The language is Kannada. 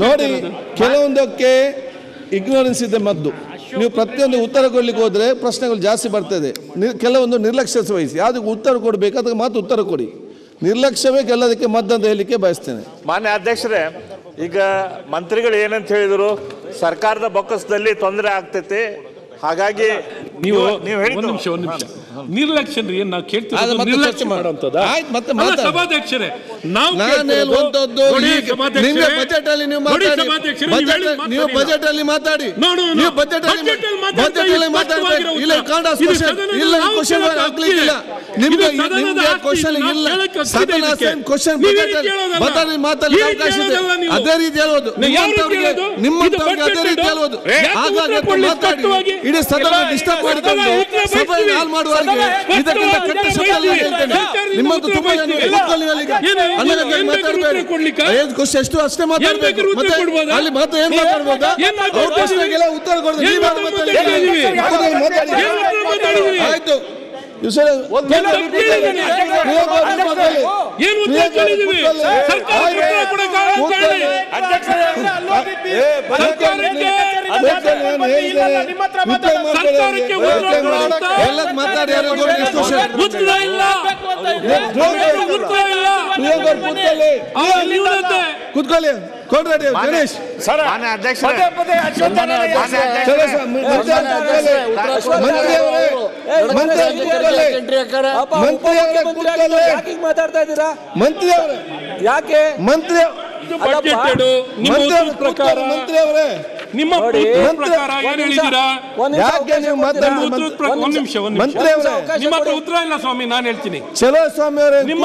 ನೋಡಿ, ಕೆಲವೊಂದಕ್ಕೆ ಇಗ್ನೋರೆನ್ಸ್ ಇದೆ ಮದ್ದು. ನೀವು ಪ್ರತಿಯೊಂದು ಉತ್ತರ ಕೊಡ್ಲಿಕ್ಕೆ ಹೋದ್ರೆ ಪ್ರಶ್ನೆಗಳು ಜಾಸ್ತಿ ಬರ್ತದೆ. ಕೆಲವೊಂದು ನಿರ್ಲಕ್ಷ್ಯ ವಹಿಸಿ, ಯಾವುದಕ್ಕೆ ಉತ್ತರ ಕೊಡಬೇಕು ಅದಕ್ಕೆ ಮಾತ್ರ ಉತ್ತರ ಕೊಡಿ. ನಿರ್ಲಕ್ಷ್ಯವೇ ಗೆಲ್ಲೋದಕ್ಕೆ ಮದ್ದಂತ ಹೇಳಲಿಕ್ಕೆ ಬಯಸ್ತೇನೆ. ಮಾನ್ಯ ಅಧ್ಯಕ್ಷರೇ, ಈಗ ಮಂತ್ರಿಗಳು ಏನಂತ ಹೇಳಿದ್ರು, ಸರ್ಕಾರದ ಬೊಕ್ಕಸದಲ್ಲಿ ತೊಂದರೆ ಆಗ್ತೈತೆ, ಹಾಗಾಗಿ ನೀವು ಒಂದು ನಿಮಿಷ ನಿರ್ಲಕ್ಷ್ಯ ನಾವು ಕೇಳ್ತೀವಿ. ನಿರ್ಲಕ್ಷ್ಯ ಮಾಡುವಂತದ ಸಭಾಧ್ಯಕ್ಷರೇ, ಅದೇ ರೀತಿ ಹೇಳೋದು, ಇಡೀ ಸದನ ಡಿಸ್ಟರ್ಬ್ ಮಾಡಿಕೊಂಡು ಸಭೆಯನ್ನು ಹಾಳು ಮಾಡುವವರಿಗೆ ಇದಕ್ಕಿಂತ ಕೆಟ್ಟ ಶಬ್ದ ಹೇಳ್ತೇನೆ. ನಿಮ್ಮದು ತುಂಬಾ ಎಷ್ಟು ಅಷ್ಟೇ ಮಾತಾಡಬೇಕು. ಅಲ್ಲಿ ಮಾತ್ರ ಏನ್ ಮಾತಾಡ್ಬೋದಾ? ಅವ್ರ ಪ್ರಶ್ನೆಗೆಲ್ಲ ಉತ್ತರ ಕೊಡೋದು ಆಯ್ತು. ಕೂತ್ಕೊಳ್ಳಿ. ಕೊಡ್ರಿ ಗಣೇಶ್. ಮಂತ್ರಿ ಅವರೇ, ಯಾಕೆ ಮಂತ್ರಿ ಪ್ರಕಾರ ನಿಮ್ಮ ಪ್ರಕಾರ ಏನ್ ಹೇಳಿದ್ದೀರಾ? ಯಾಕೆ ನೀವು ಒಂದ್ ನಿಮಿಷ ನಿಮ್ಮ ಉತ್ತರ ಇಲ್ಲ ಸ್ವಾಮಿ, ನಾನು ಹೇಳ್ತೀನಿ. ಚಲೋ ಸ್ವಾಮಿ ಅವರೇ, ನಿಮ್ಮ